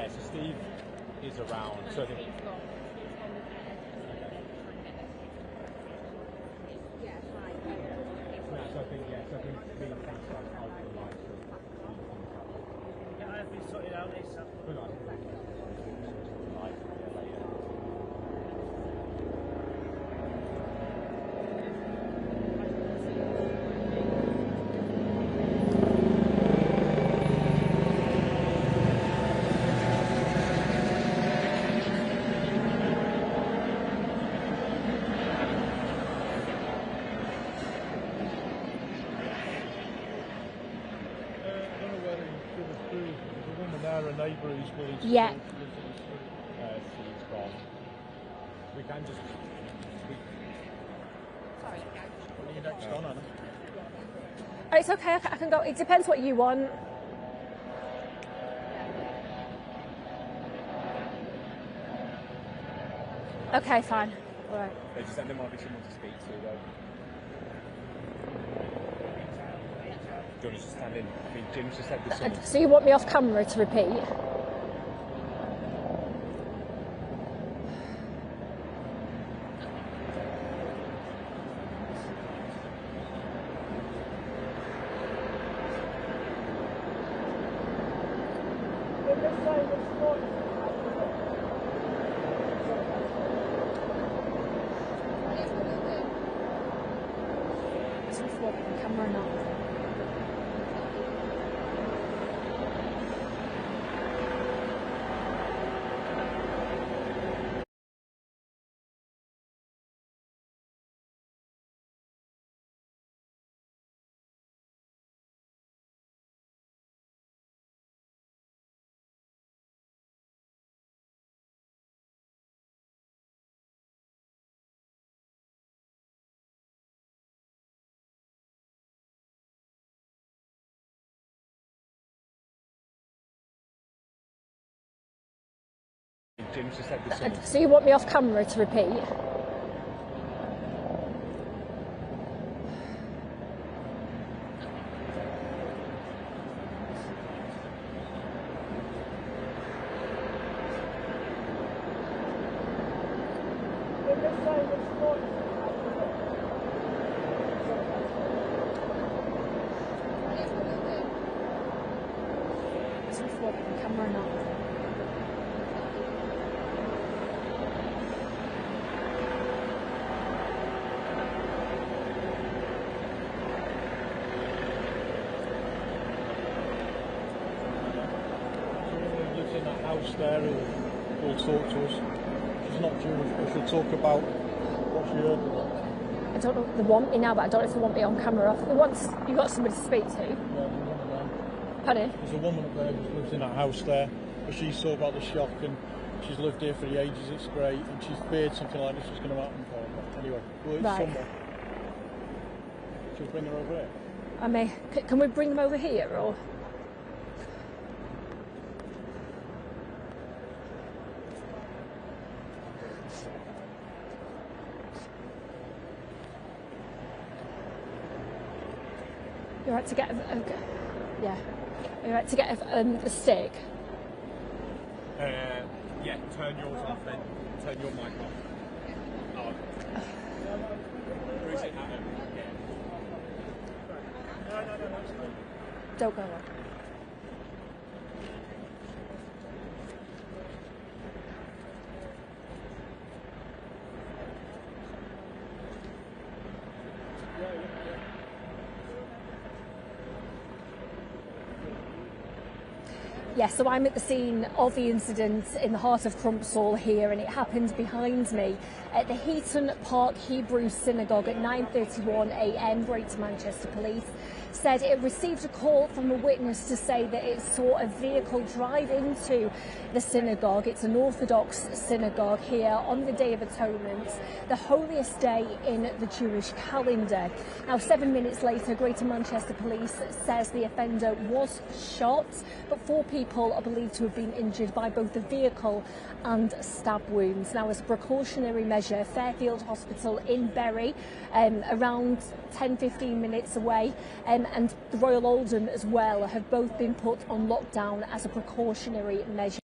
Yeah, so Steve is around. So I think. So I think me and Frank start out the light. Yeah, I've been sorted out ASAP. A neighbour who's willing to yeah. Steve's gone. We can just. Sorry, what are you next on, Anna? Oh, it's okay, I can go. It depends what you want. Okay, fine. All right. They just said there might be someone to speak to, though. Do you want us to stand in? I mean, Jim's just said there's someone. So you want me off camera to repeat? Camera now. Jim's just said there's someone. So you want me off camera to repeat? Camera now. In that house there who'll talk to us. She's not Jewish, but she'll talk about what she heard. I don't know if they want me now, but I don't know if they want me on camera. You've got somebody to speak to. Yeah, there's one of them. Pardon? There's a woman up there who lives in that house there, but she saw about the shock and she's lived here for ages, it's great, and she's feared something like this was going to happen for her. But anyway, well, it's Right. somewhere. She'll bring her over here. I may. Can we bring them over here or? You're right to get yeah. You're right to get a stick. Yeah, turn yours off then. Turn your mic off. Oh. Bruce it out. Don't go on. Yes, so I'm at the scene of the incident in the heart of Crumpsall here, and it happened behind me at the Heaton Park Hebrew Synagogue at 9:31 a.m. Greater Manchester Police said it received a call from a witness to say that it saw a vehicle drive into the synagogue. It's an Orthodox synagogue here on the Day of Atonement, the holiest day in the Jewish calendar. Now, 7 minutes later, Greater Manchester Police says the offender was shot, but 4 people are believed to have been injured by both the vehicle and stab wounds. Now, as a precautionary measure, Fairfield Hospital in Bury, around 10-15 minutes away, and the Royal Oldham as well, have both been put on lockdown as a precautionary measure.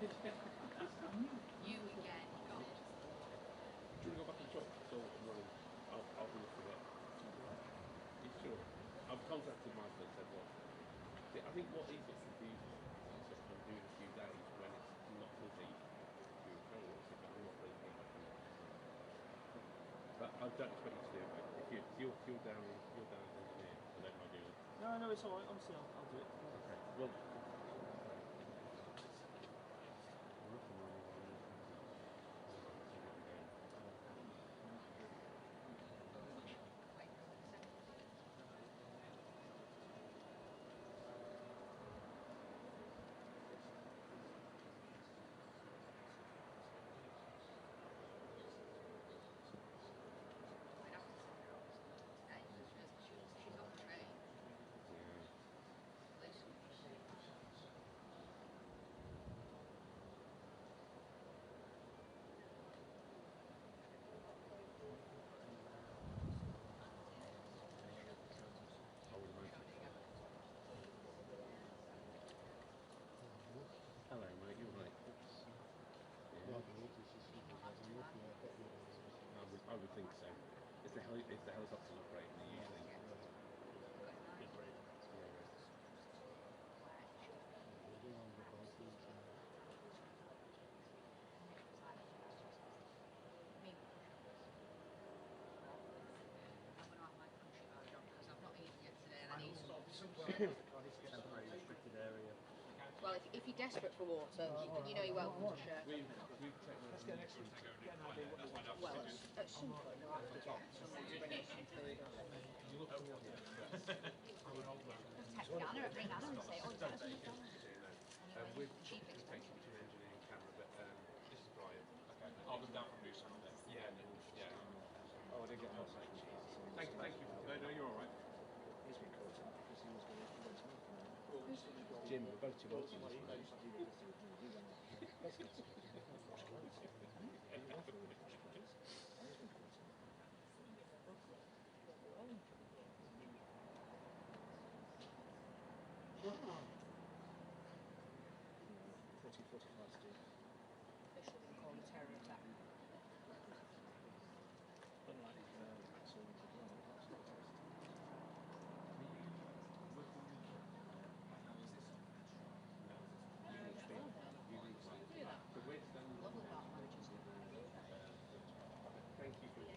You again. Do you want to go back and talk? So I'm running. I'll do it for that. You sure? I've contacted Michael and said, well, see, I think what is it confusing is that I'm doing a few days when it's not busy doing panels, but I'm not really getting back in. But I don't expect you to do it, mate. If you're down as engineer, I don't mind doing it. No, it's alright. Honestly, I'll do it. Okay. Well. Hello, mate. You're right. Yeah. I would think so. If the helicopter's operating, they usually. Temporary restricted area. Well, if you're desperate for water, you know you're welcome to share. We've checked. Let's get next week. Get an idea what we're Well, at some point they'll have to get someone to bring us some food. Text Anna and ring Anna and say, oh, is that something? We've cheap expensive between engineering and camera, but this is Brian. Okay. I'll come down from New Sunday. Yeah. Oh, I didn't get that. Thank you. No, you're all right. He's been caught up because he was going to Jim, we're both too old. Officially been called a terror attack. Thank you for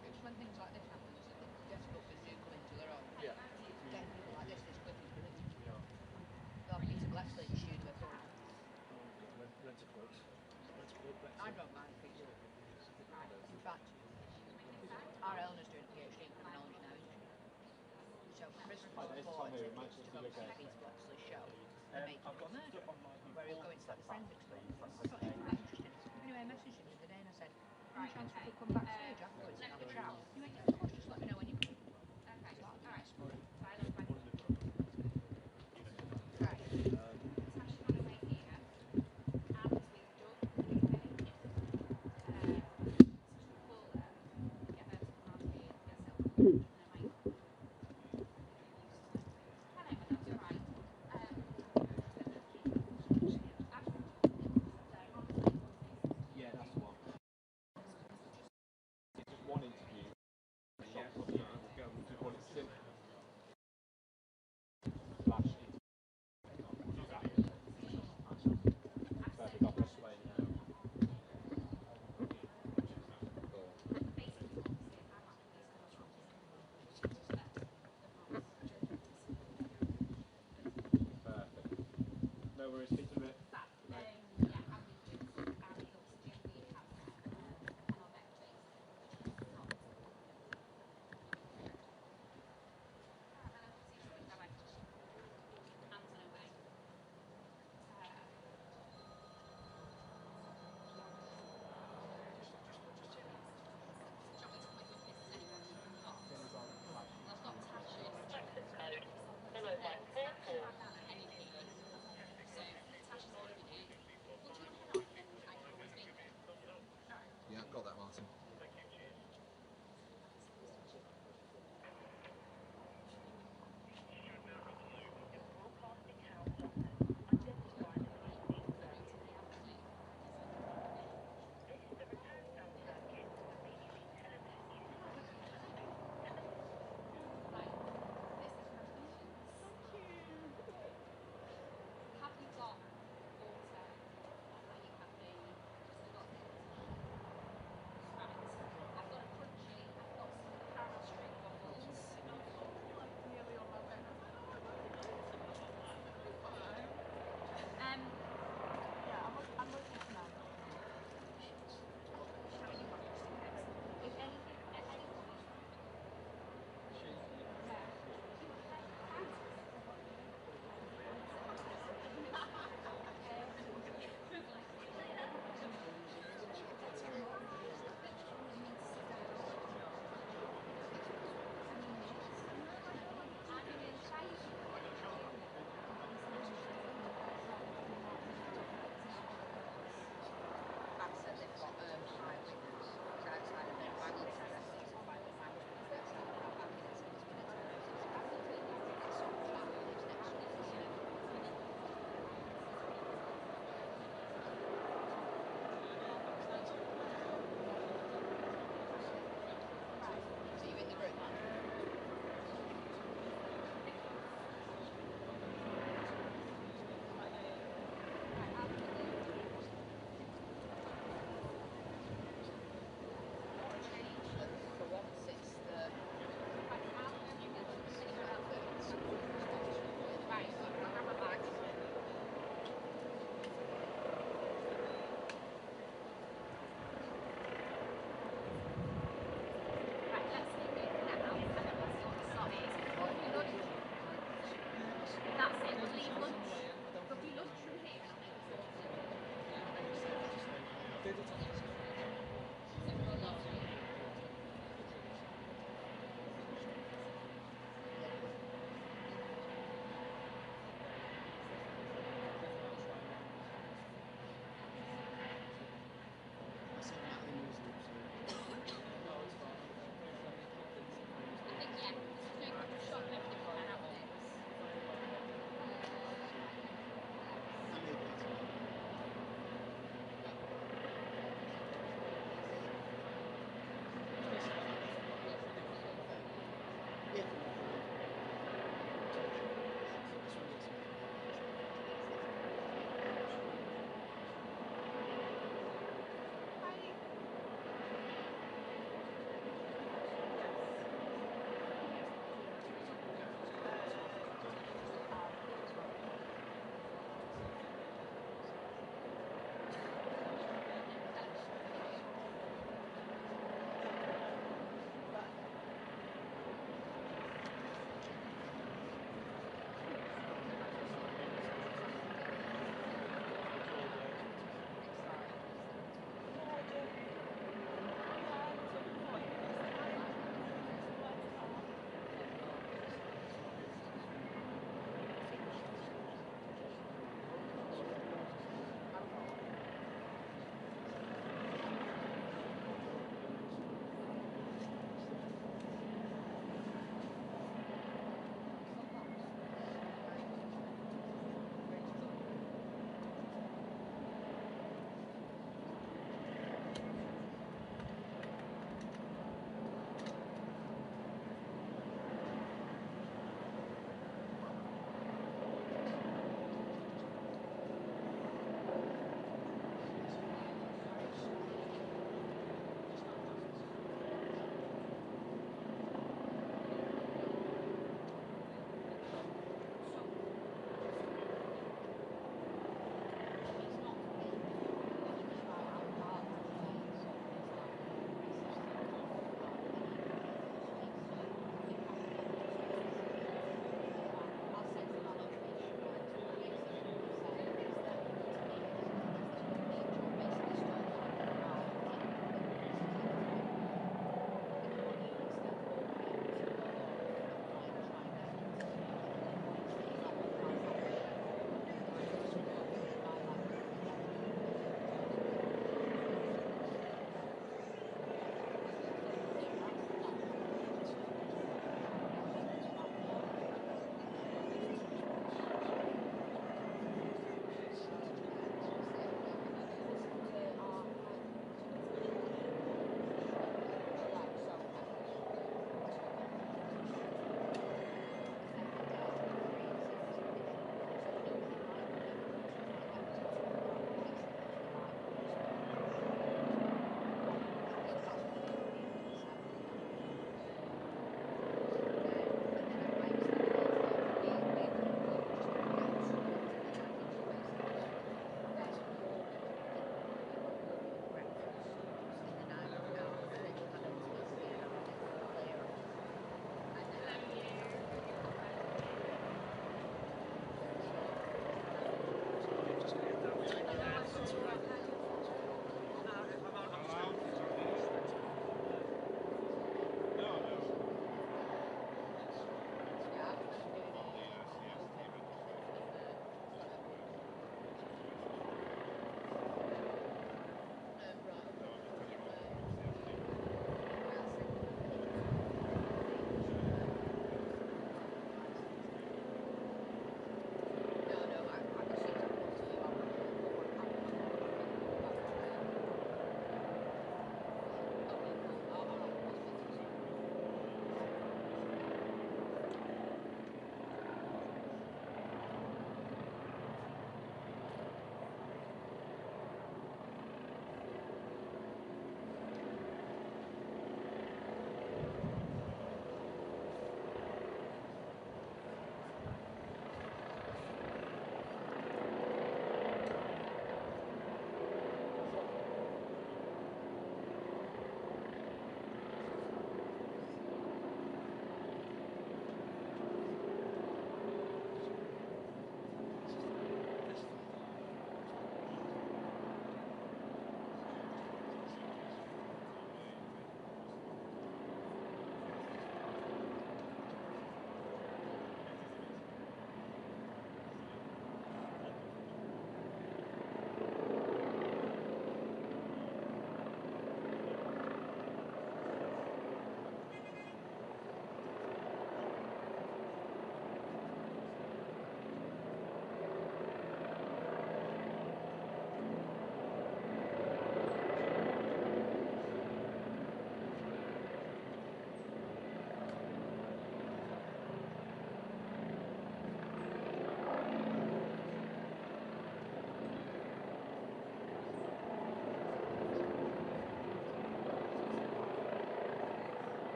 It's when things like this happen, it's difficult for new come into their own. Yeah. Getting people like this quick is brilliant. They'll have Peter Blessley in the studio for it. I don't mind Peter. In fact, our Eleanor's doing a PhD in criminology now, isn't she? So Chris Paul bought tickets to go and see Peter Blessley's show, The Making of a Murder, where he'll go into that forensics stuff. I thought it was quite interesting. Anyway, I messaged him the other day and I said, any chance we could come backstage afterwards and have a chat? He went, yeah, of course, just let me know when you come. Okay, so that'll be nice for him. Yeah, that's the one. Just one interview. Flash into perfect. I'll press play now. Perfect. No worries, speak to you in a bit.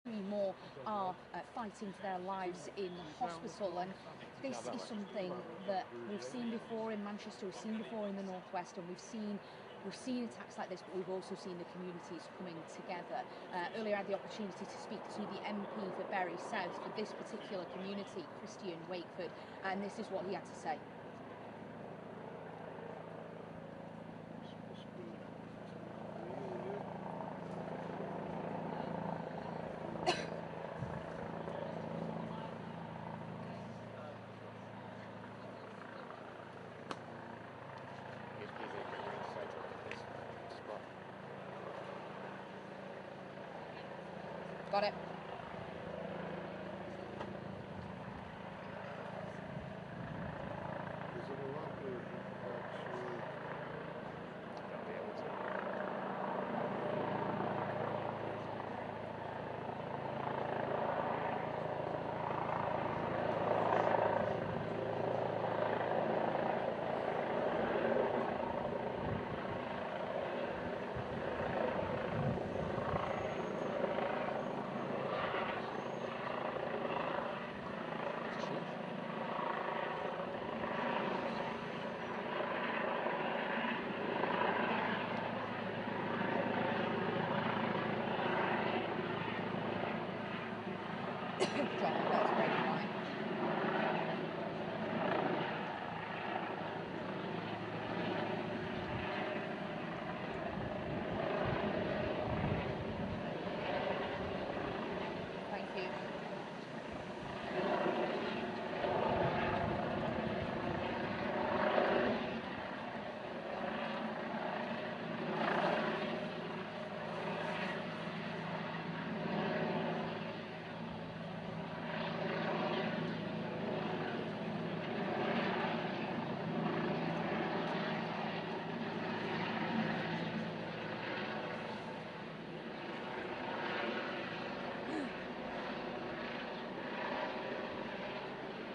Three more are fighting for their lives in hospital, and this is something that we've seen before in Manchester, we've seen before in the Northwest, and we've seen attacks like this, but we've also seen the communities coming together. Earlier I had the opportunity to speak to the MP for Bury South for this particular community, Christian Wakeford, and this is what he had to say. Got it.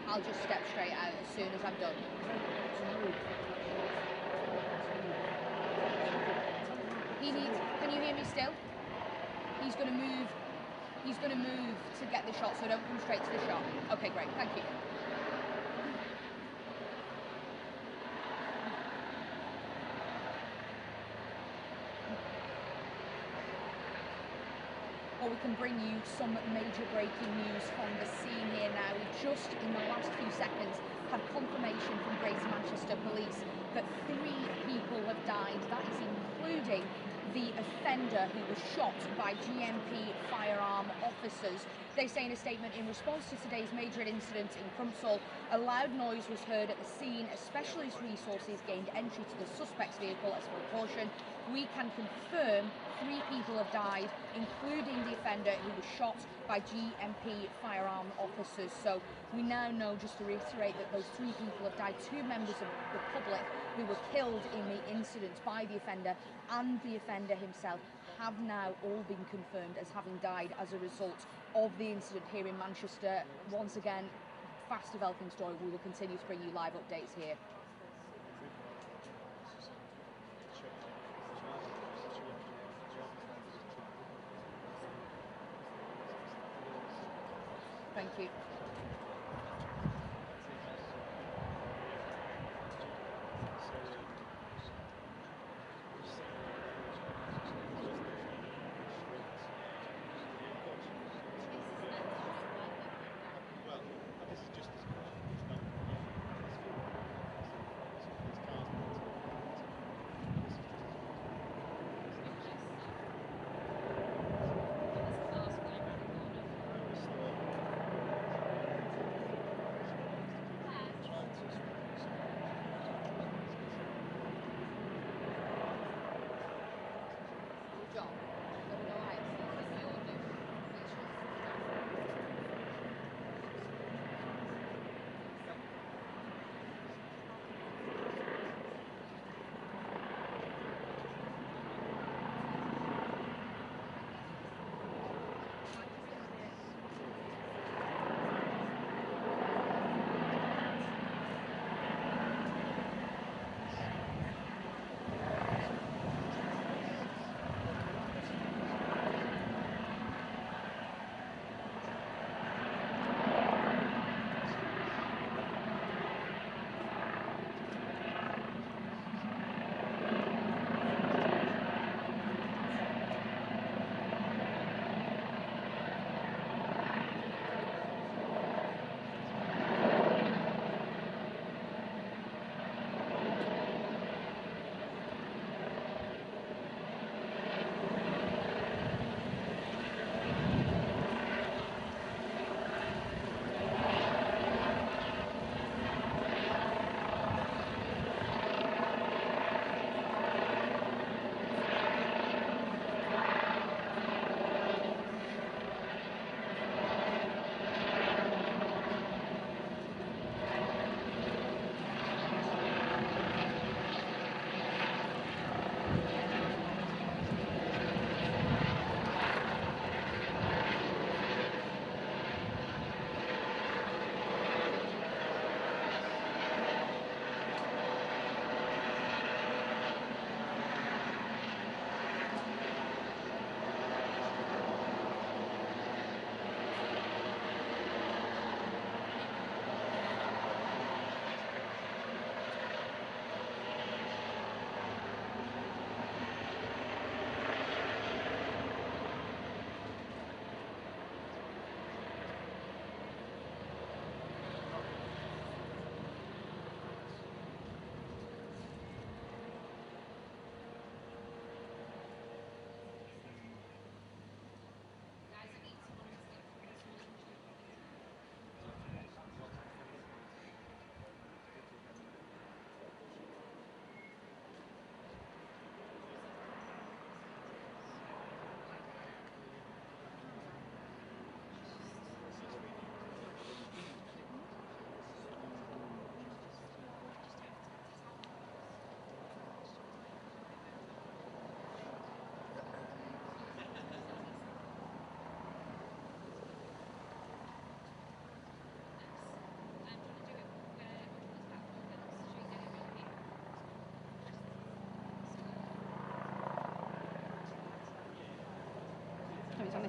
I'll just step straight out as soon as I'm done. Can you hear me still? He's going to move to get the shot, so don't come straight to the shot. Okay, great, thank you. Or we can bring you some major breaking news from the scene here now. We just in the last few seconds had confirmation from Greater Manchester Police that 3 people have died. That is including the offender who was shot by GMP firearm officers. They say in a statement, in response to today's major incident in Crumpsall, a loud noise was heard at the scene. As specialist resources gained entry to the suspect's vehicle as a precaution. We can confirm 3 people have died, including the offender who was shot by GMP firearm officers. So we now know, just to reiterate, that those 3 people have died. 2 members of the public who were killed in the incident by the offender and the offender himself have now all been confirmed as having died as a result of the incident here in Manchester. Once again, fast developing story. We will continue to bring you live updates here. Thank you.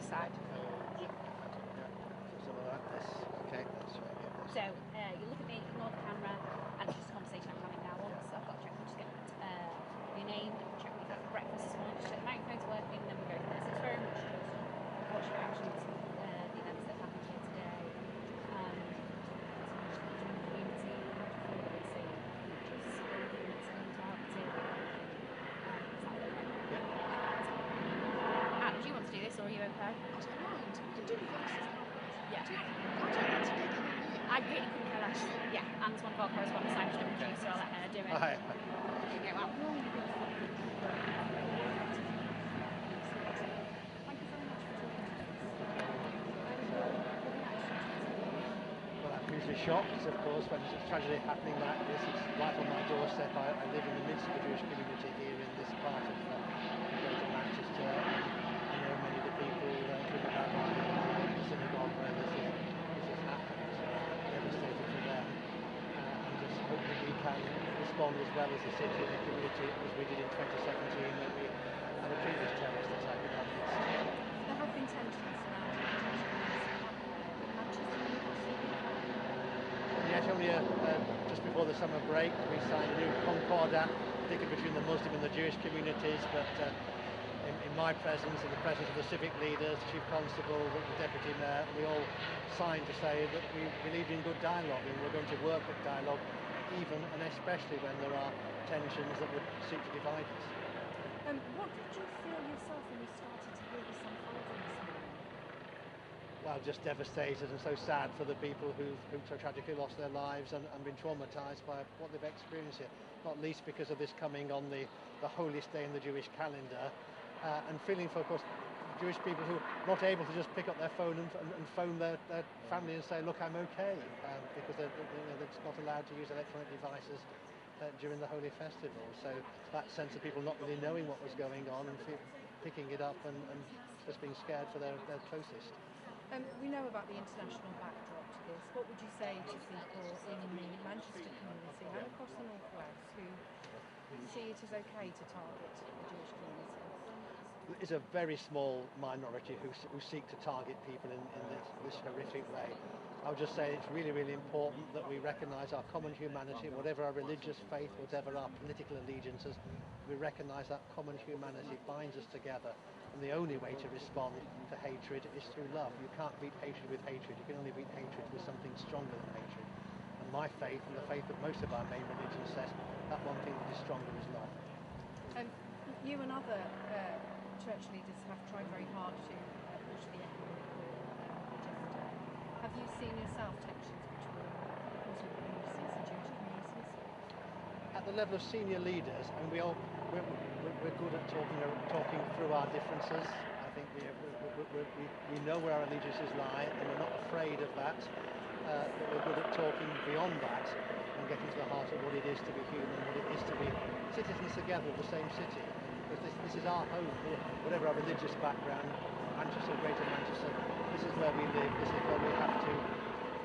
this side. Something like this. Okay, that's right. So you look at me, ignore the camera, and it's just a conversation I'm having now. Once I've got to check, we'll just get your name, double check we've had breakfast this morning, just check the microphone's working, and then we'll go from there. So it's very much just what's your reactions to the events that happened here today. Community, how do you feel about seeing just and targeted? Anne, do you want to do this, or are you okay? I don't mind. We can do voices. Yeah. I don't want to dig in on you. I really couldn't care less. Yeah, Anne's one of our correspondents. I'm just doing so I'll let her do it. Hi. Okay, well. Thank you very much for Well, that brings me shocked, of course, when there's a tragedy happening like this. It's right on my doorstep. I live in the midst of the Jewish community here in this part of Greater Manchester. I know many of the people, including the rabbi in the synagogue where this has happened. Devastated for them. And just hope that we can respond as well as the city and the community as we did in 2017 when we had a previous terrorist attack in our midst. There have been tensions around Manchester. Yes, only just before the summer break, we signed a new Concordat, particularly between the Muslim and the Jewish communities, but in my presence, in the presence of the civic leaders, Chief Constable, the Deputy Mayor, we all signed to say that we believed in good dialogue and we're going to work at dialogue, even and especially when there are tensions that would seek to divide us. What did you feel yourself when you started to hear this unfolding this morning? Well, just devastated and so sad for the people who've so tragically lost their lives and been traumatised by what they've experienced here, not least because of this coming on the holiest day in the Jewish calendar, and feeling for, of course, Jewish people who are not able to just pick up their phone and phone their family and say, look, I'm okay, because they're not allowed to use electronic devices during the Holy Festival. So that sense of people not really knowing what was going on and picking it up and just being scared for their closest. We know about the international backdrop to this. What would you say to people in the Manchester community and across the Northwest who see it as okay to target the Jewish community? It's a very small minority who seek to target people in this horrific way. I would just say it's really, really important that we recognise our common humanity, whatever our religious faith, whatever our political allegiances, we recognise that common humanity binds us together. And the only way to respond to hatred is through love. You can't beat hatred with hatred. You can only beat hatred with something stronger than hatred. And my faith, and the faith of most of our main religions, says that one thing that is stronger is love. You and other church leaders have tried very hard to push the economic agenda. Have you seen yourself tensions between Muslim communities and Jewish communities? At the level of senior leaders, and we're good at talking through our differences. I think we know where our allegiances lie, and we're not afraid of that. But we're good at talking beyond that and getting to the heart of what it is to be human, what it is to be citizens together of the same city. Because this is our home, whatever our religious background, Manchester, Greater Manchester. This is where we live. This is where we have to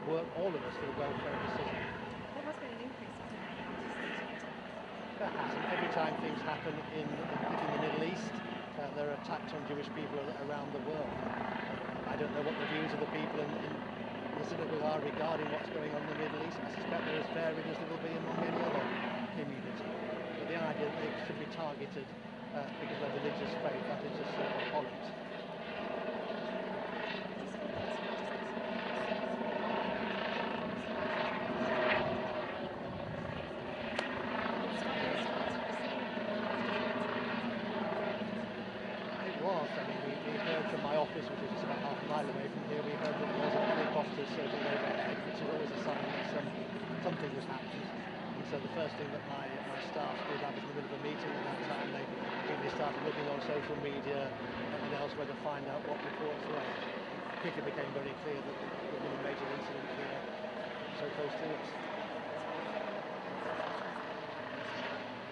work, all of us, for the welfare of the city. There has been an increase in There hasn't. Every time things happen in the Middle East, there are attacks on Jewish people around the world. I don't know what the views of the people in the synagogue are regarding what's going on in the Middle East. I suspect they're as varied as they will be among any other community. But the idea that they should be targeted because of their religious faith, that is just abhorrent. From my office, which is just about half a mile away from here, we heard that there was a helicopter circling overhead, which is always a sign that something was happening. And so the first thing that my staff did, I was in the middle of a meeting at that time, they started looking on social media and elsewhere to find out what reports were. It quickly became very clear that there had been a major incident here so close to us.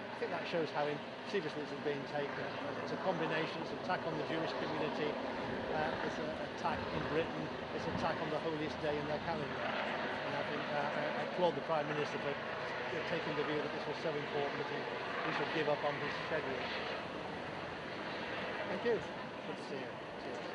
I think that shows how seriously this is being taken. It's a combination, it's an attack on the Jewish community, it's an attack in Britain, it's an attack on the holiest day in their calendar. And I think I applaud the Prime Minister for taking the view that this was so important that he should give up on his schedule. Thank you. Good to see you. Cheers.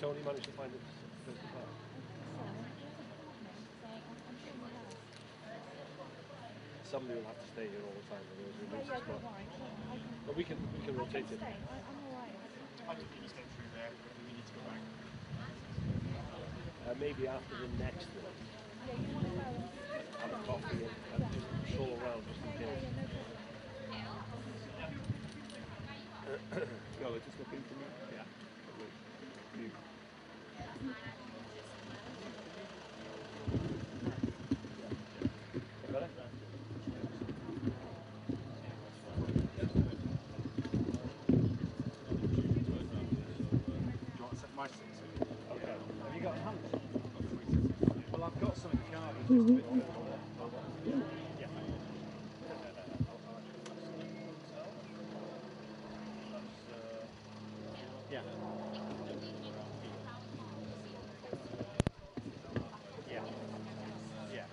Tony managed to find it first of all? Somebody will have to stay here all the time. But we can rotate it. I'm alright. I can just go through there if we need to go back. Maybe after the next one, Yeah, you want to go? have a coffee and just stroll around just in case. Yeah, no problem. No, they're just looking for me. Yeah. You. Got it? Do you want to set my seat? Okay. Have you got a hand? Well, I've got something carved. Yeah. Yeah. Yeah.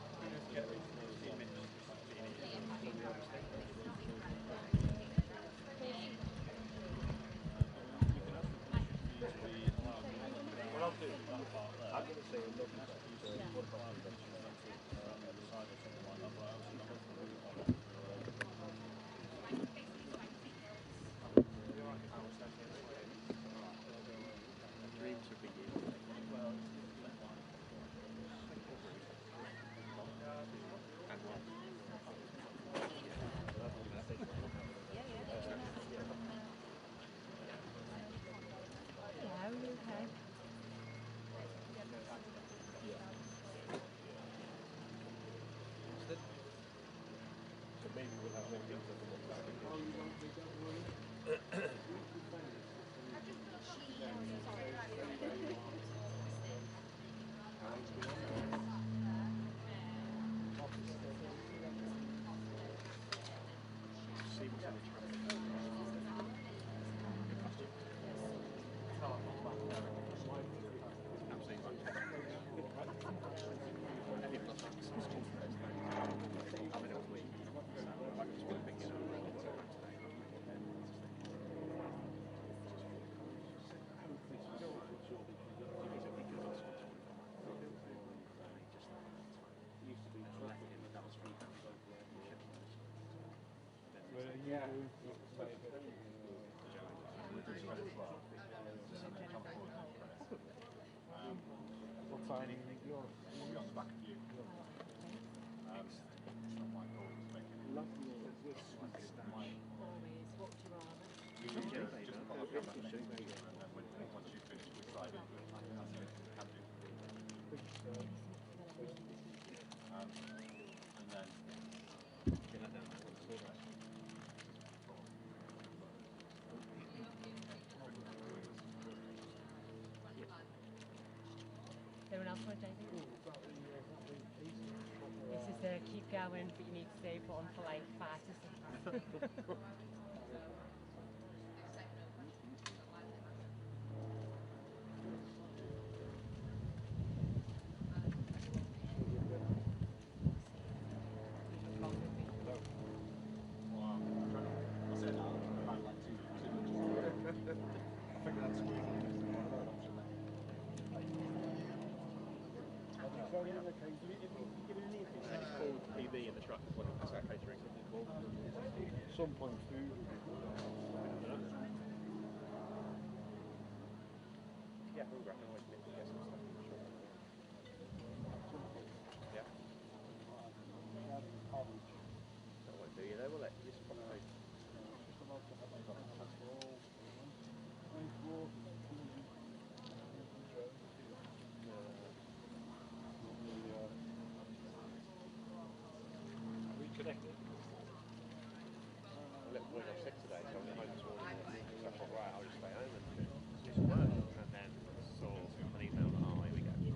What I'll do is that part there. I'm going to say a lovely dreams are big. Hello, you okay? So maybe we'll have more things that will look back. See what's in the traffic. What signing you're on the back of you. It's not my call to make it. Always, what would you rather? I'll come back to you, and then once you finish, we slide into it. That's it. Happy. And then Anyone else want to take it? This is keep going, but you need to stay put on for like 5 to 6 PB in the truck when it's our catering. Some point through. Yeah, we'll grab it. Yeah. That won't do you though, will it? This is probably reconnected. A little boy got sick today, so I went home this morning. So I thought, right, I'll just stay home and do some work. And then saw an email that, oh, here we go. You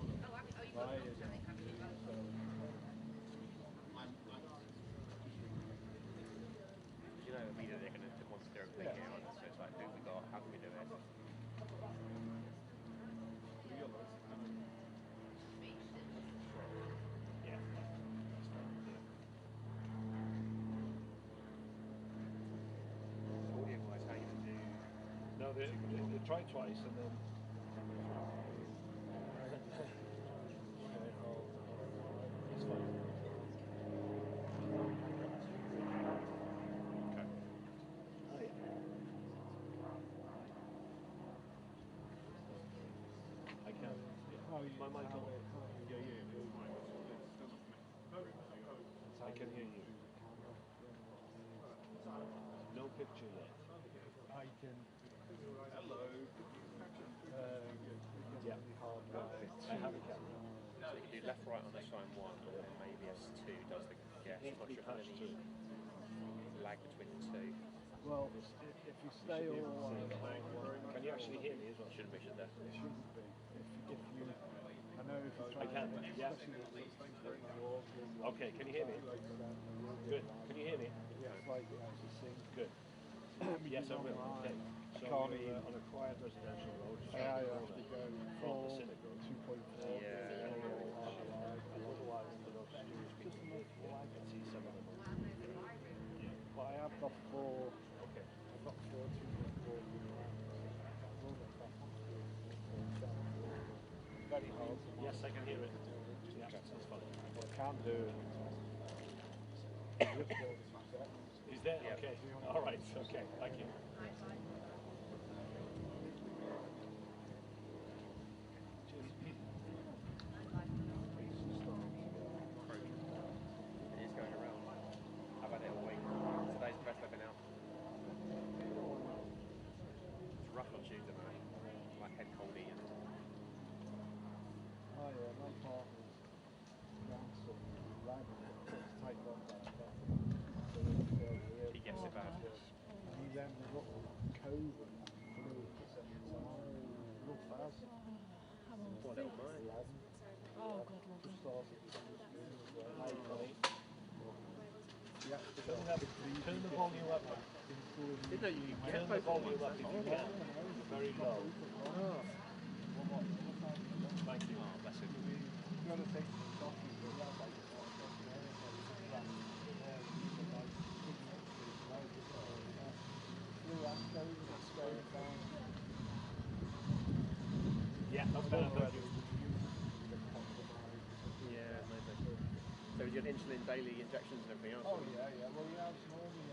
know, immediately they're going to want to do everything here on this, so it's like, who we got, how can we do it? Yeah. Audio-wise, how you do? No, they tried twice and then my mic on? Yeah. I can hear you. No picture yet. I can. Hello. Yeah. I have a camera. So you can do left, right on assigned 1, and then maybe S2 does the guess. I'm not sure if there's any lag between the two. Well, if you stay all on one, Can you actually hear me as well? Shouldn't be, should there? it shouldn't be. If you, I know if you try. I can, yeah. Okay, can you hear me? Good. Can you hear me? Yeah, it's like it actually sings. Good. Yes, I will. Okay. So Can't even. on a quiet residential road, just I around have to the go corner of the full synagogue. 2.4. Yeah. And Otherwise, the road students just enough to like can see some of them. But I have got four. Okay. I've got 2.4. Very hard. Yes, I can hear it. Yeah, that's fine. What I can do. Is there? Yeah. Okay. All right. Okay. Thank you. It is going around. I've had it all week. Today's the best I've been out. It's rough on Tuesday night. Like head coldy and Oh yeah, my partner's grandson ran take on that. he gets it bad. And he then got COVID and flew for 7 times. Real fast. Poor little mate. Oh, God, love Just him. started on the screen as well. Yeah, Turn the volume up. Didn't know you could turn the volume up if you can. Very low. Oh. Thank you. Oh, bless him. You've got to take some coffee, but that's like Yeah, that's better. Thank you. Yeah, maybe. So is your insulin daily injections and everything else? Oh yeah. Well, yeah, it's normally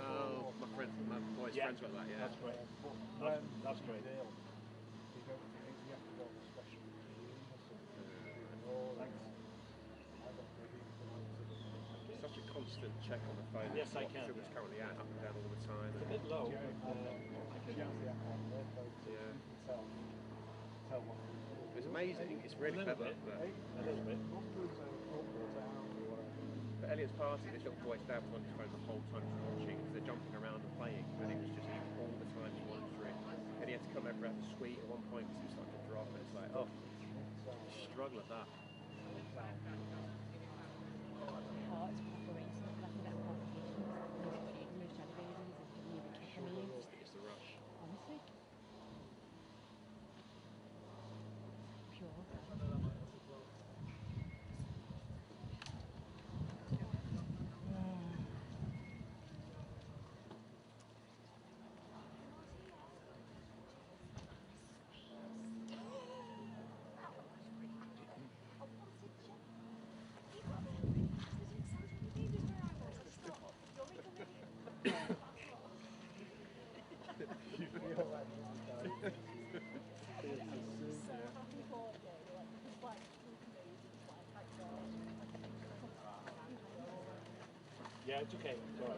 Oh, my boy's friends got that. Yeah, that's great. That's great. You have to go on a special regime or something. Oh, Such a constant check on the phone. Yes, I can. Sugar's currently out, up and down all the time. It's a bit low. It's amazing. It's really clever. A little bit. But Elliot's party, this little boy's dad was on his phone the whole time he was watching because they're jumping around and playing, and it was just all the time he wanted for it. And he had to come over at the suite at one point because he was starting to drop, and it's like, oh, struggle at that. Oh, it's proper racing. I can get qualifications. Most jelly babies and giving you the kick in the ears. It's the rush. Honestly. Pure. Yeah, it's okay. It's all right.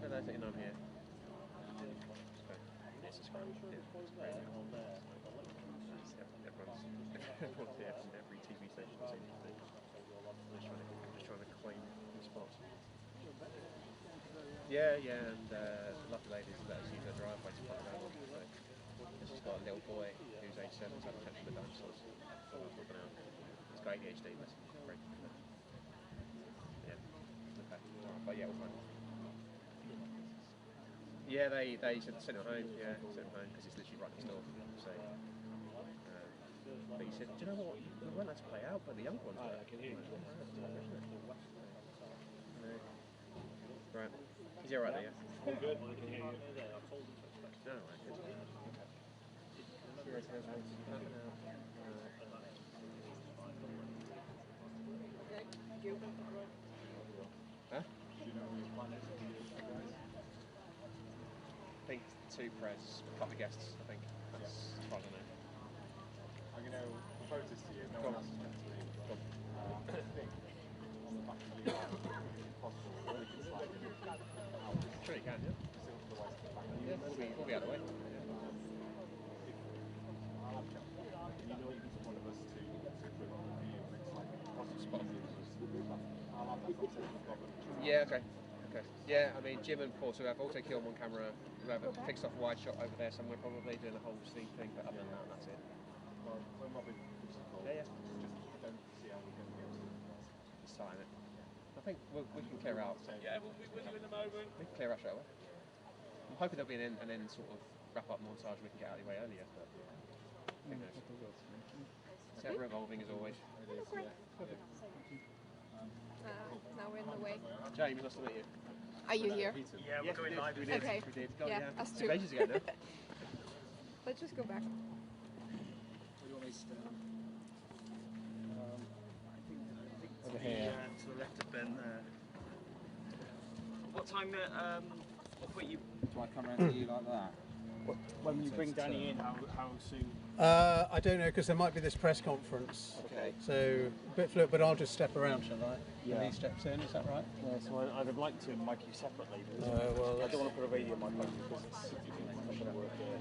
Hello, I'm here. It's just crazy. Everyone's here from every TV station seems to be just trying to claim the spot. Yeah, and the lucky ladies let us use their driveway to park around. So she's got a little boy who's age 7 who's had attention to dinosaurs. So we're helping out. He's got ADHD, but he's very Yeah, they sent it home. Yeah, sent it home because it's literally right next door. So, but he said, do you know what? We weren't allowed to play out, but the young ones were. I can hear you. Right. Is he alright there? Yeah. All good. I can hear you. No, right, good. Huh? Do you know who your planning is? I think 2 press, a couple of guests, I think. That's as far as I know. I'm going to propose this to you. No one else has come to me. I think on the back of you, if possible, we can slide it out. Sure you can, yeah. Still to the west of the back. Yeah, we'll be out of the way. I'll have a chat. And you know you can put one of us to put on the view next slide. Spot on. I'll have that conversation with Robert. Yeah, okay. Okay. Yeah, I mean, Jim and Paul, so I've also killed on camera. We have a fixed off wide shot over there somewhere, probably doing a whole scene thing, but other than that, that's it. Well, when Robin gives us a call, Yeah, yeah. just don't see how we're going to get to it. Just time it. I think we can clear out. Yeah, we'll be with you in a moment. We can clear out straight away. I'm hoping there'll be an end sort of wrap up montage we can get out of the way earlier, but who knows. It's ever evolving as always. Now we're in the way. James, nice to meet you. Are you here? Yeah, we're going live. We did. Okay. We did. God, Yeah, us too. Ages ago now. Let's just go back. Over here. To the left of Ben there. What time I'll put you... Do I come around to you like that? When you bring Danny in, how soon? I don't know, because there might be this press conference. Okay. So a bit fluid, but I'll just step around, shall I? Yeah. And he steps in, is that right? Yeah, so I would like to mic you separately. Well, I don't want to put a radio mic on because it's not going to work here.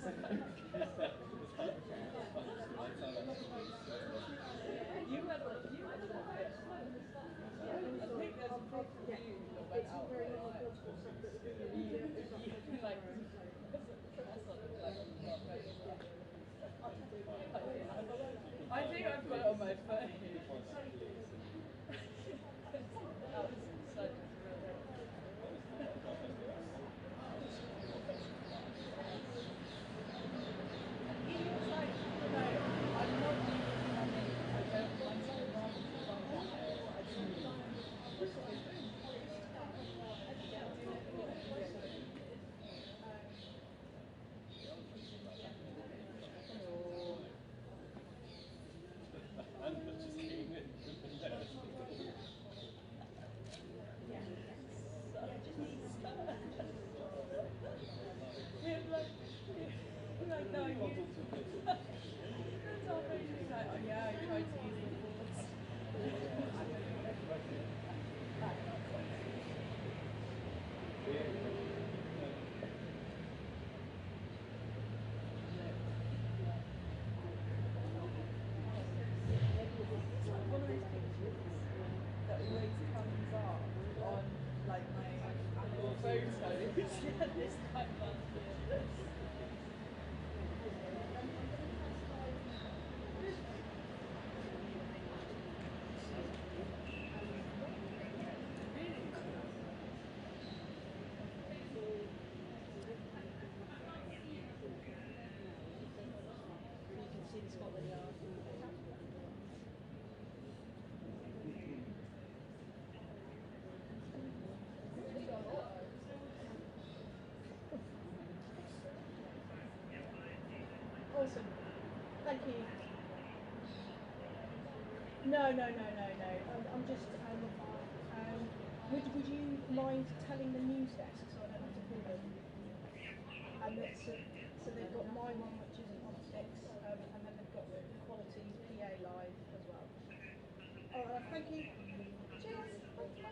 I think I've got it on my phone. Awesome. Thank you. No. I'm just. Would you mind telling the news desk so I don't have to call them? And so they've got my one, which is politics, and then they've got the quality PA live as well. All right. Thank you. Cheers. Bye.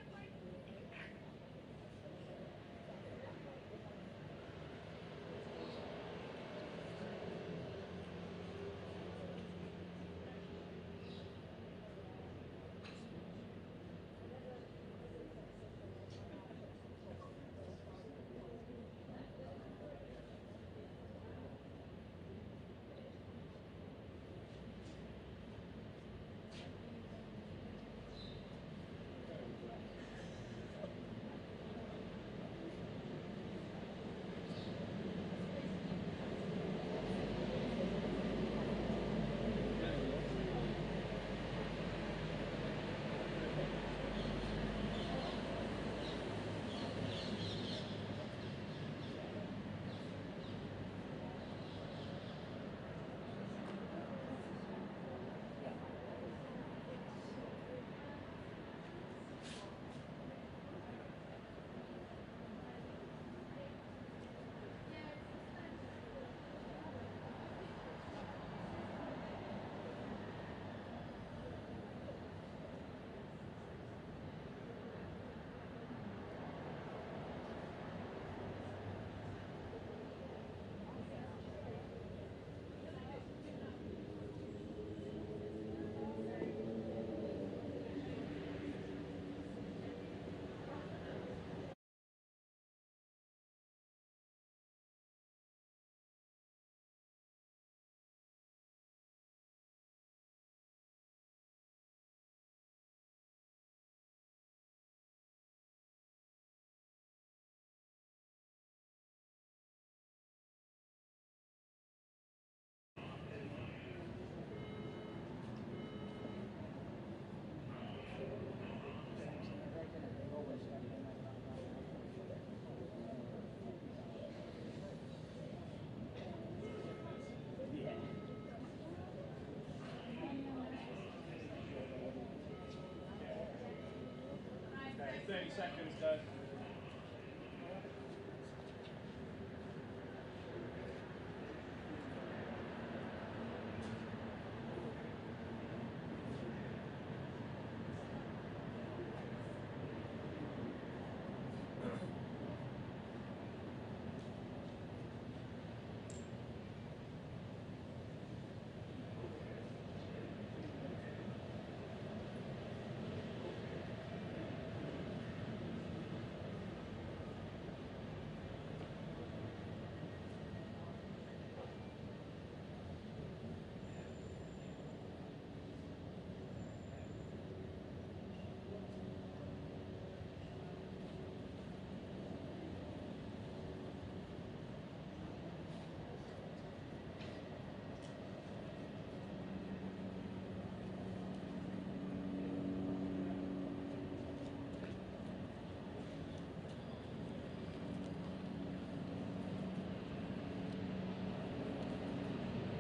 Okay, 30 seconds, go.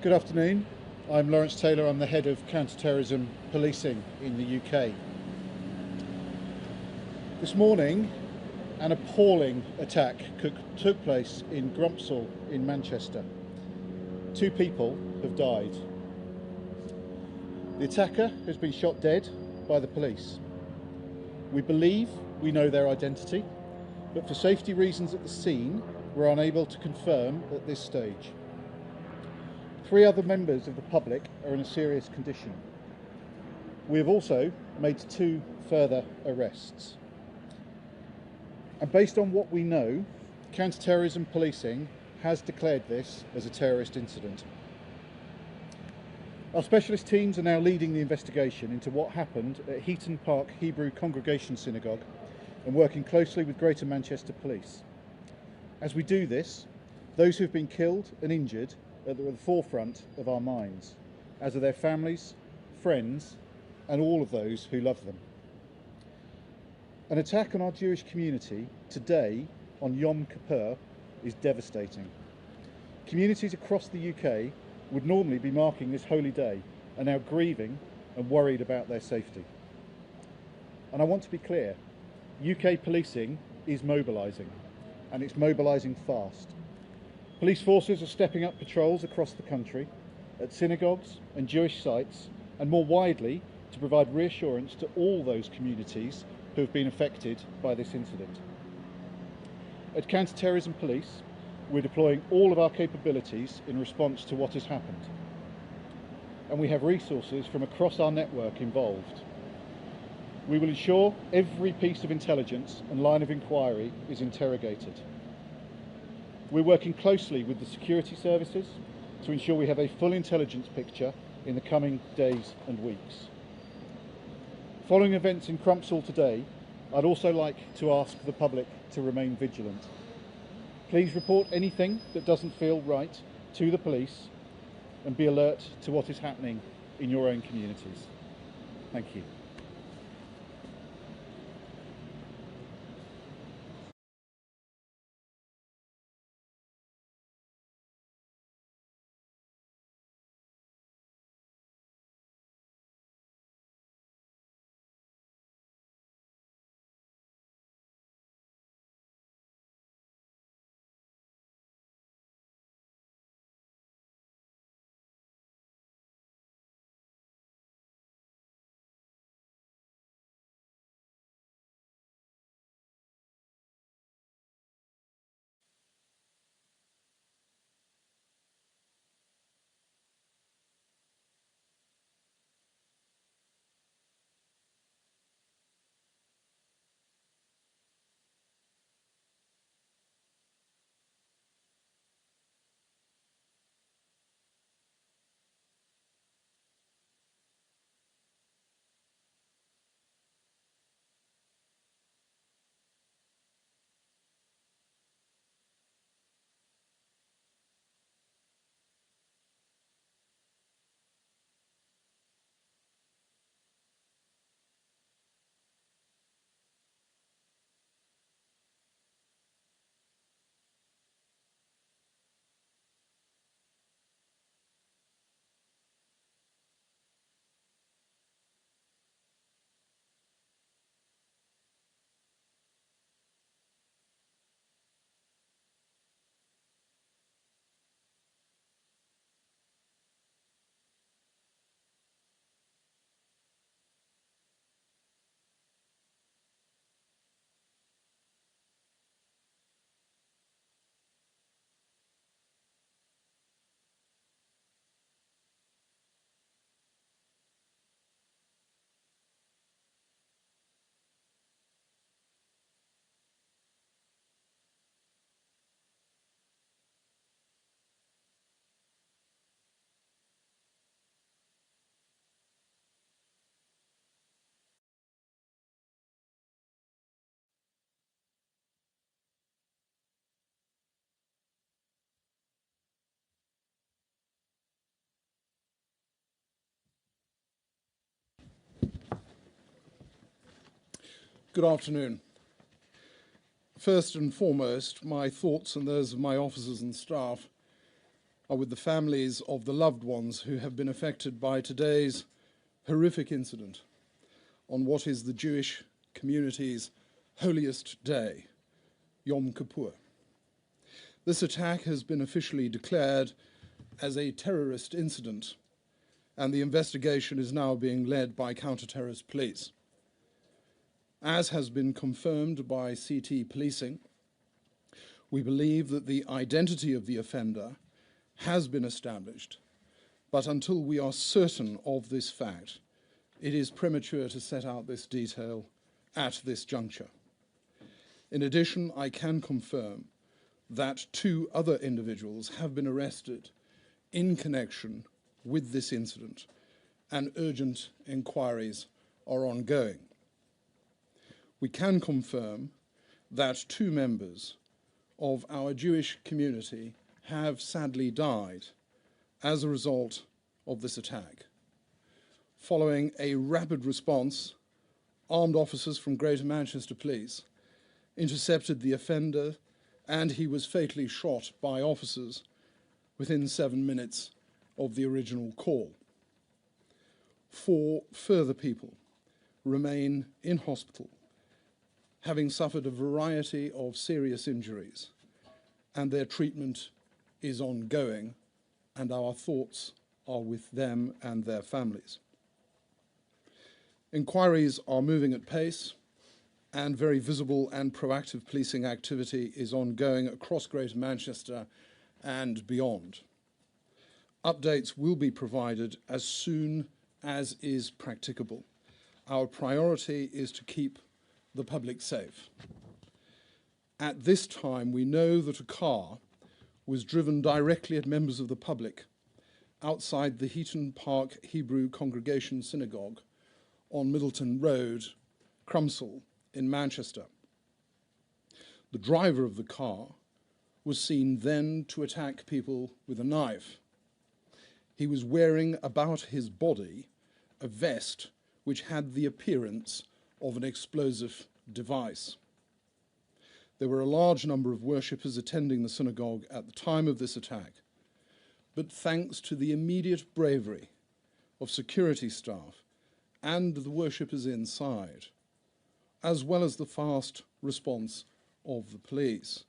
Good afternoon. I'm Lawrence Taylor. I'm the head of counter-terrorism policing in the UK. This morning, an appalling attack took place in Grumpsall in Manchester. 2 people have died. The attacker has been shot dead by the police. We believe we know their identity, but for safety reasons at the scene, we're unable to confirm at this stage. 3 other members of the public are in a serious condition. We have also made 2 further arrests. And based on what we know, counter-terrorism policing has declared this as a terrorist incident. Our specialist teams are now leading the investigation into what happened at Heaton Park Hebrew Congregation Synagogue and working closely with Greater Manchester Police. As we do this, those who have been killed and injured are at the forefront of our minds, as are their families, friends, and all of those who love them. An attack on our Jewish community today on Yom Kippur is devastating. Communities across the UK would normally be marking this holy day are now grieving and worried about their safety. And I want to be clear, UK policing is mobilising, and it's mobilising fast. Police forces are stepping up patrols across the country, at synagogues and Jewish sites, and more widely to provide reassurance to all those communities who have been affected by this incident. At Counter-Terrorism Police, we're deploying all of our capabilities in response to what has happened. And we have resources from across our network involved. We will ensure every piece of intelligence and line of inquiry is interrogated. We're working closely with the security services to ensure we have a full intelligence picture in the coming days and weeks. Following events in Crumpsall today, I'd also like to ask the public to remain vigilant. Please report anything that doesn't feel right to the police and be alert to what is happening in your own communities. Thank you. Good afternoon. First and foremost, my thoughts and those of my officers and staff are with the families of the loved ones who have been affected by today's horrific incident on what is the Jewish community's holiest day, Yom Kippur. This attack has been officially declared as a terrorist incident, and the investigation is now being led by counter-terrorist police. As has been confirmed by CT policing, we believe that the identity of the offender has been established, but until we are certain of this fact, it is premature to set out this detail at this juncture. In addition, I can confirm that 2 other individuals have been arrested in connection with this incident, and urgent inquiries are ongoing. We can confirm that 2 members of our Jewish community have sadly died as a result of this attack. Following a rapid response, armed officers from Greater Manchester Police intercepted the offender, and he was fatally shot by officers within 7 minutes of the original call. 4 further people remain in hospital, having suffered a variety of serious injuries, and their treatment is ongoing, and our thoughts are with them and their families. Inquiries are moving at pace, and very visible and proactive policing activity is ongoing across Greater Manchester and beyond. Updates will be provided as soon as is practicable. Our priority is to keep the public safe. At this time, we know that a car was driven directly at members of the public outside the Heaton Park Hebrew Congregation Synagogue on Middleton Road, Crumsall, in Manchester. The driver of the car was seen then to attack people with a knife. He was wearing about his body a vest which had the appearance of an explosive device. There were a large number of worshippers attending the synagogue at the time of this attack, but thanks to the immediate bravery of security staff and the worshippers inside, as well as the fast response of the police,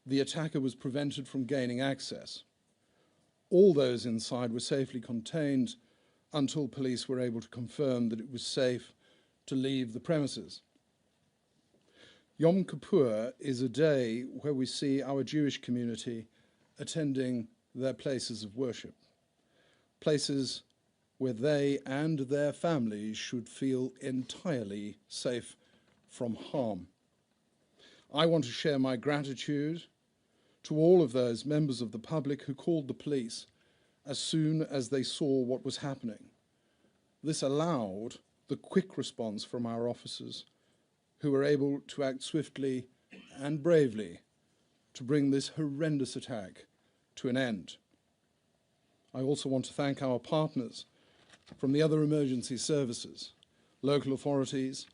the attacker was prevented from gaining access. All those inside were safely contained until police were able to confirm that it was safe to leave the premises. Yom Kippur is a day where we see our Jewish community attending their places of worship, places where they and their families should feel entirely safe from harm. I want to share my gratitude to all of those members of the public who called the police as soon as they saw what was happening. This allowed the quick response from our officers, who were able to act swiftly and bravely to bring this horrendous attack to an end. I also want to thank our partners from the other emergency services, local authorities,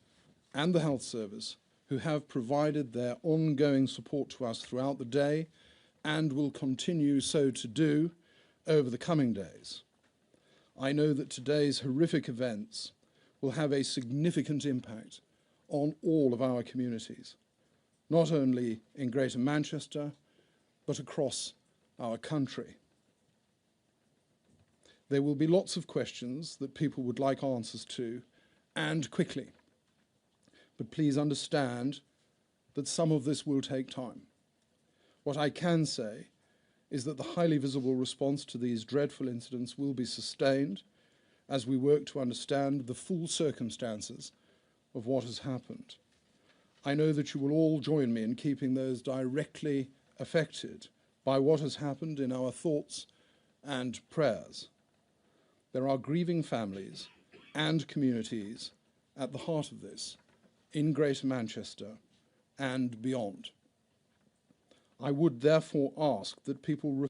and the health service, who have provided their ongoing support to us throughout the day and will continue so to do over the coming days. I know that today's horrific events will have a significant impact on all of our communities, not only in Greater Manchester, but across our country. There will be lots of questions that people would like answers to, and quickly. But please understand that some of this will take time. What I can say is that the highly visible response to these dreadful incidents will be sustained as we work to understand the full circumstances of what has happened. I know that you will all join me in keeping those directly affected by what has happened in our thoughts and prayers. There are grieving families and communities at the heart of this, in Greater Manchester and beyond. I would therefore ask that people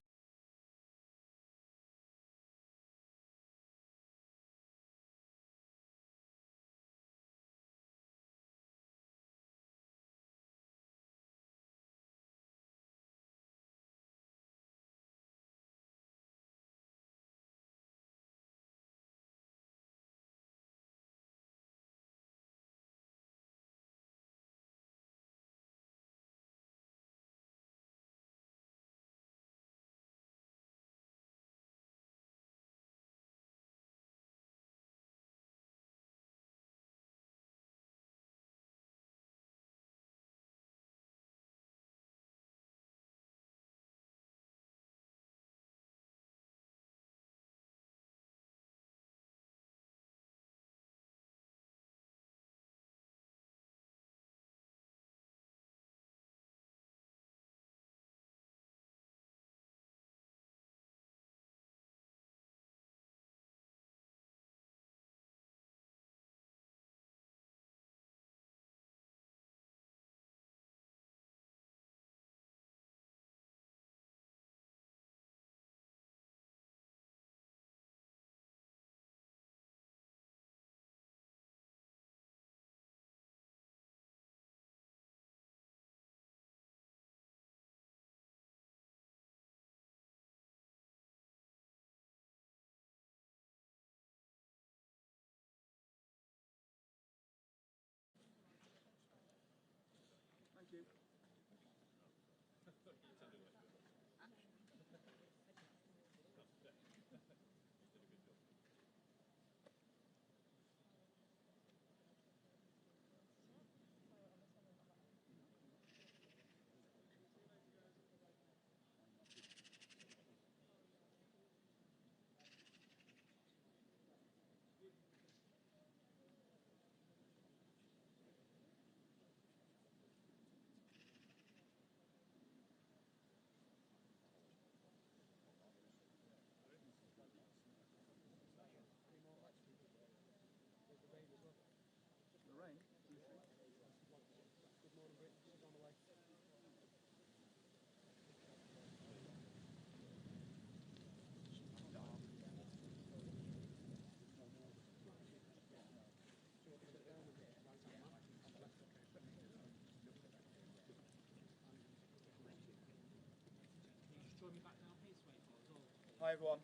Hi everyone.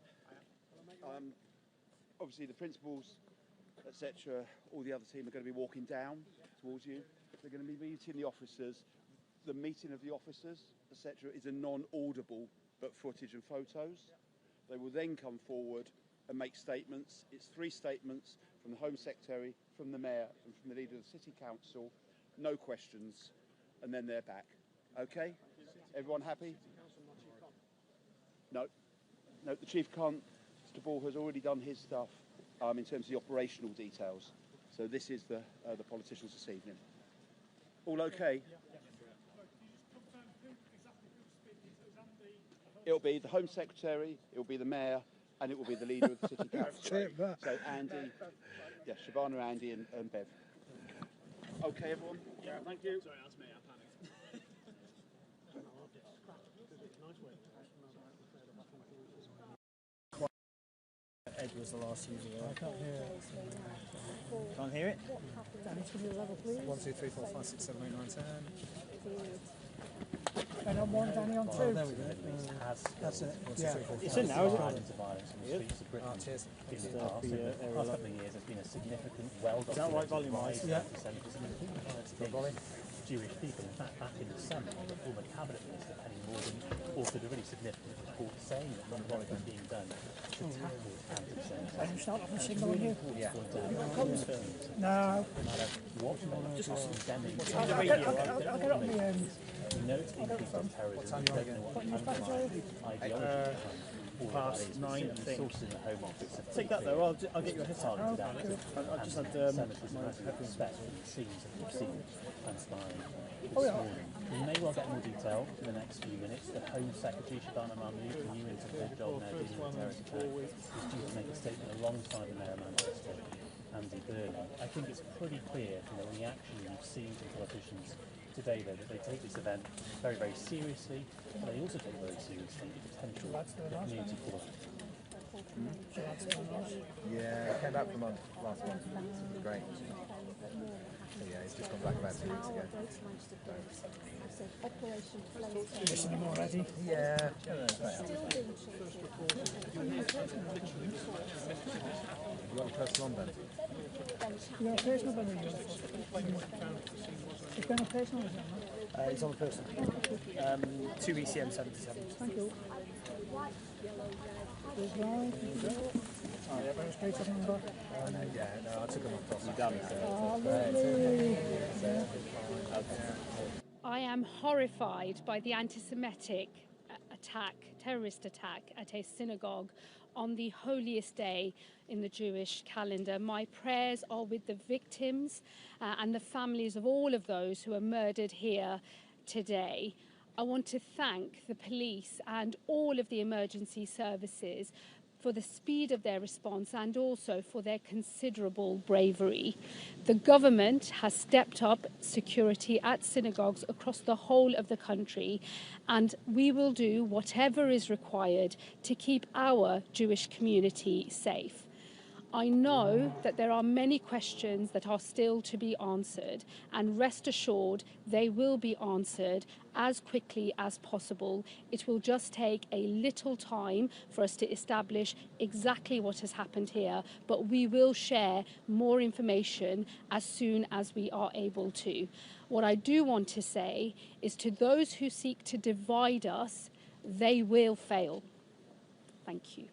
Obviously the principals, etc., all the other team are going to be walking down towards you. They're going to be meeting the officers. The meeting of the officers, etc., is a non-audible but footage and photos. They will then come forward and make statements. It's 3 statements from the Home Secretary, from the Mayor and from the Leader of the City Council. No questions, and then they're back. Okay? Everyone happy? No. No, the Chief can't. Mr. Ball has already done his stuff in terms of the operational details. So this is the politicians this evening. All okay? It'll be the Home Secretary, it'll be the Mayor, and it will be the Leader of the City Council. So Andy, yeah, Shabana, Andy and Bev. Okay, everyone? Yeah, thank you. Sorry, that's me, I panicked. Ed was the last user. I can't hear it. Can't hear it? Danny, can you level, please? 1, 2, 3, 4, 5, 6, 7, 8, 9, 10. And on 1, Danny on 2. Oh, there we go. That's it. 1, 2, Yeah. 3, 4, 5, It's in now, isn't it? Into violence and the streets of Britain. Cheers. In the past couple of years, there's been a significant, well-documented rise in anti-Semitism, including against Jewish people. In fact, back in the summer, the former cabinet minister Penny Morgan authored a really significant report saying that not a lot is being done to tackle anti-Semitism. Can you start off a signal in here? Yeah. No. What just condemning I'll get up on the end. we know it's increased terrorism. We don't know what underlying ideology past 9, I think. Sources in the Home Office. Take that though, I'll get you a hit on it. I've just had my respect for the scenes that we've seen transpiring this morning. We may well get more detail in the next few minutes. The Home Secretary, Shabana Mahmood, the new interim job now dealing with terrorist attack, is due to make a statement alongside the Mayor of Manchester, Andy Burnham. I think it's pretty clear from the reaction we've seen from politicians today, though, that they take this event very, very seriously, but they also take very seriously the potential community for it. Yeah, I came back from last month. Great. Yeah, he's just gone back about 2 weeks ago. You listening already? Yeah. You got your personal on then? You got a personal Ben? It's been a personal, is it? It's on the personal. 2 ECM 77. Thank you. Yeah, no, I took him off. You done it. I am horrified by the anti-Semitic terrorist attack at a synagogue on the holiest day in the Jewish calendar. My prayers are with the victims and the families of all of those who are murdered here today. I want to thank the police and all of the emergency services for the speed of their response and also for their considerable bravery. The government has stepped up security at synagogues across the whole of the country, and we will do whatever is required to keep our Jewish community safe. I know that there are many questions that are still to be answered, and rest assured they will be answered as quickly as possible. It will just take a little time for us to establish exactly what has happened here, but we will share more information as soon as we are able to. What I do want to say is to those who seek to divide us, they will fail. Thank you.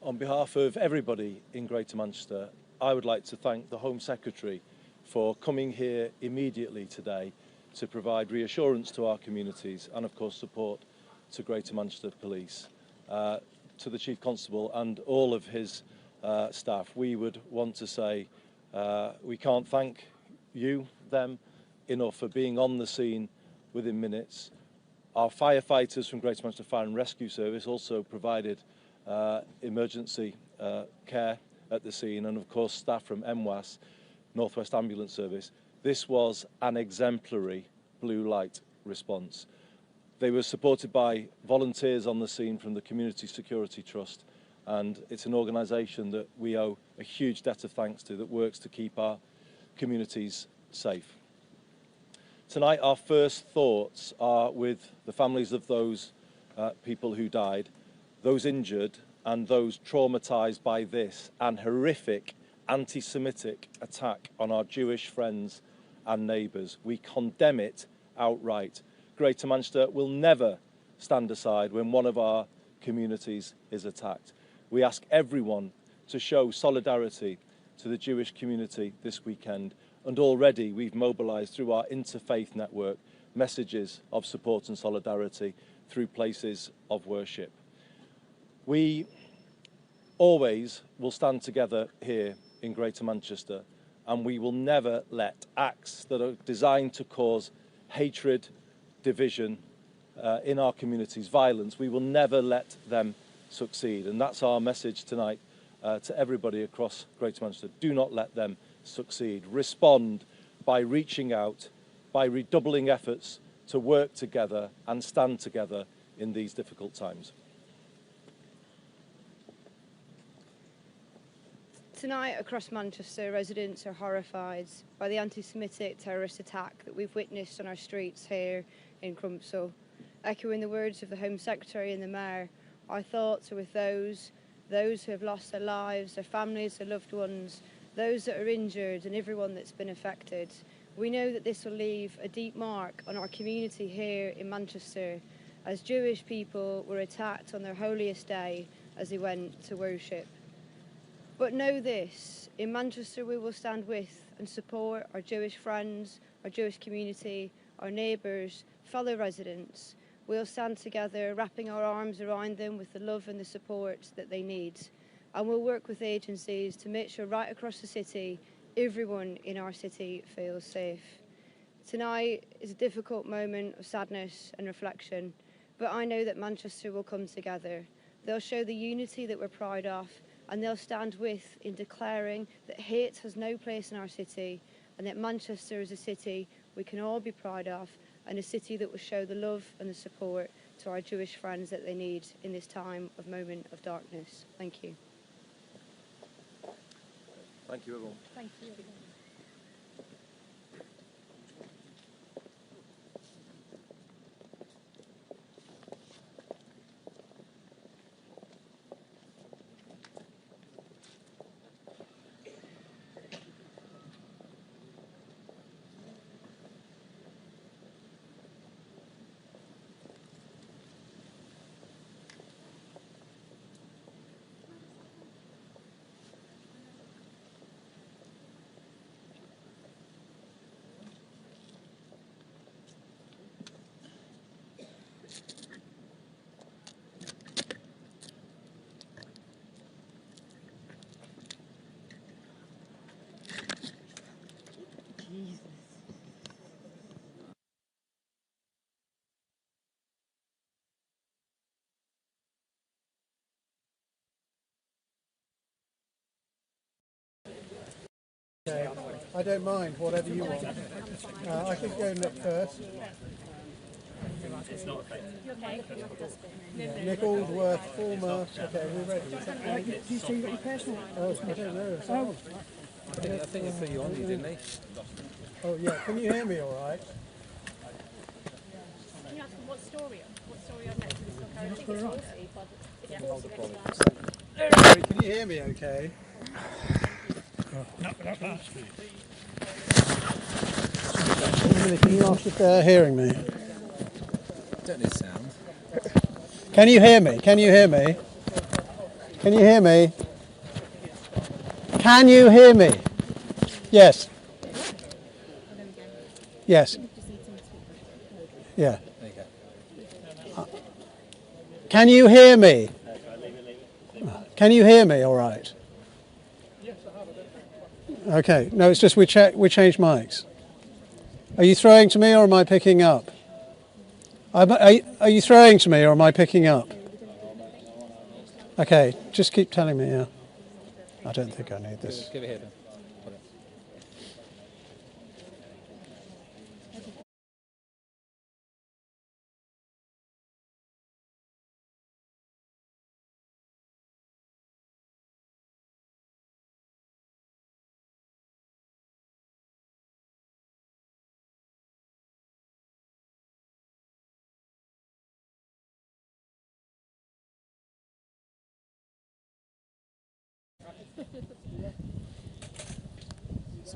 On behalf of everybody in Greater Manchester, I would like to thank the Home Secretary for coming here immediately today to provide reassurance to our communities and, of course, support to Greater Manchester Police. To the Chief Constable and all of his staff, we would want to say we can't thank them enough for being on the scene within minutes. Our firefighters from Greater Manchester Fire and Rescue Service also provided emergency care at the scene, and of course staff from MWAS, North West Ambulance Service. This was an exemplary blue light response. They were supported by volunteers on the scene from the Community Security Trust, and it's an organisation that we owe a huge debt of thanks to, that works to keep our communities safe. Tonight our first thoughts are with the families of those people who died, those injured and those traumatised by this and horrific anti-Semitic attack on our Jewish friends and neighbours. We condemn it outright. Greater Manchester will never stand aside when one of our communities is attacked. We ask everyone to show solidarity to the Jewish community this weekend, and already we've mobilised through our interfaith network messages of support and solidarity through places of worship. We always will stand together here in Greater Manchester, and we will never let acts that are designed to cause hatred, division in our communities, violence, we will never let them succeed. And that's our message tonight to everybody across Greater Manchester. Do not let them succeed. Respond by reaching out, by redoubling efforts to work together and stand together in these difficult times. Tonight across Manchester, residents are horrified by the anti-Semitic terrorist attack that we've witnessed on our streets here in Crumpsall. Echoing the words of the Home Secretary and the Mayor, our thoughts are with those who have lost their lives, their families, their loved ones, those that are injured and everyone that's been affected. We know that this will leave a deep mark on our community here in Manchester, as Jewish people were attacked on their holiest day as they went to worship. But know this, in Manchester we will stand with and support our Jewish friends, our Jewish community, our neighbours, fellow residents. We'll stand together, wrapping our arms around them with the love and the support that they need. And we'll work with agencies to make sure right across the city, everyone in our city feels safe. Tonight is a difficult moment of sadness and reflection, but I know that Manchester will come together. They'll show the unity that we're proud of, and they'll stand with in declaring that hate has no place in our city, and that Manchester is a city we can all be proud of, and a city that will show the love and the support to our Jewish friends that they need in this time of moment of darkness. Thank you. Thank you, everyone. Thank you. Okay, I don't mind, whatever you want. I could go Nick first. It's not effective. Okay. Yeah, Nick Aldworth, former. Okay, we're ready. You say you got your personal? Oh, I don't know. Oh. I think they put you on, didn't they? Oh yeah, can you hear me all right? Can you ask them what story on next? I think it's Wolsey, but it's Hold the problem. Sorry, can you hear me okay? Can you ask if they're hearing me? Don't need sound. Can you hear me? Can you hear me? Can you hear me? Can you hear me? Yes. Yes. Yeah. There you go. Can you hear me? Can you hear me all right? Okay. No, it's just we changed mics. Are you throwing to me or am I picking up? Are you throwing to me or am I picking up? Okay, just keep telling me, yeah. I don't think I need this. Give it here then. Sorry,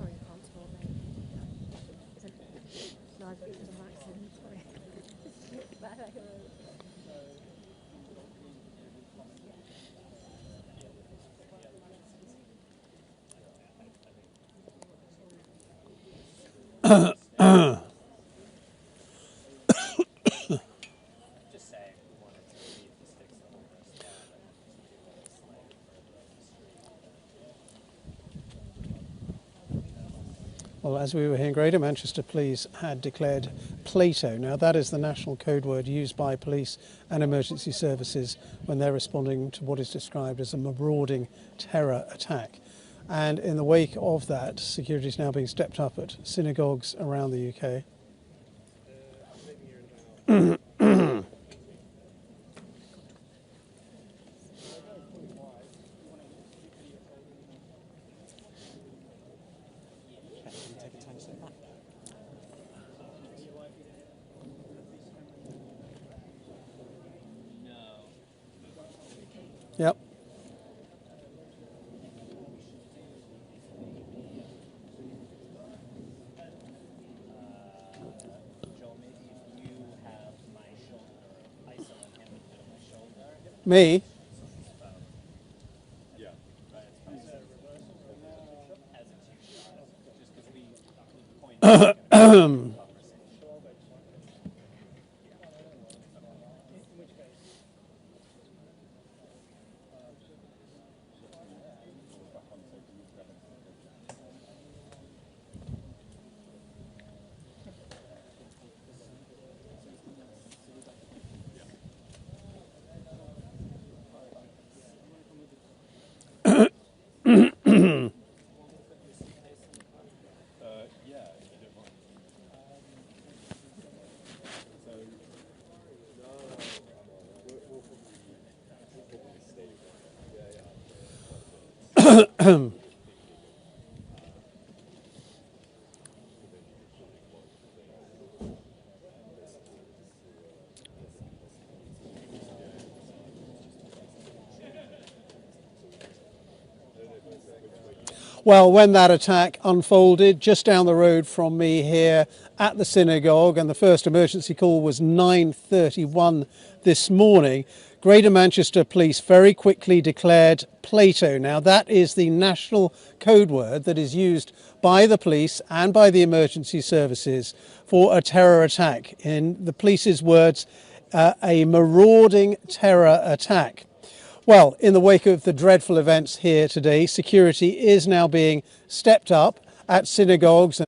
I can't talk, mate. No, it was an accident, sorry. Well, as we were hearing, Greater Manchester Police had declared Plato. Now, that is the national code word used by police and emergency services when they're responding to what is described as a marauding terror attack. And in the wake of that, security is now being stepped up at synagogues around the UK. Yep. Me? Well, when that attack unfolded just down the road from me here at the synagogue, and the first emergency call was 9:31 this morning, Greater Manchester Police very quickly declared Plato. Now, that is the national code word that is used by the police and by the emergency services for a terror attack. In the police's words, a marauding terror attack. Well, in the wake of the dreadful events here today, security is now being stepped up at synagogues.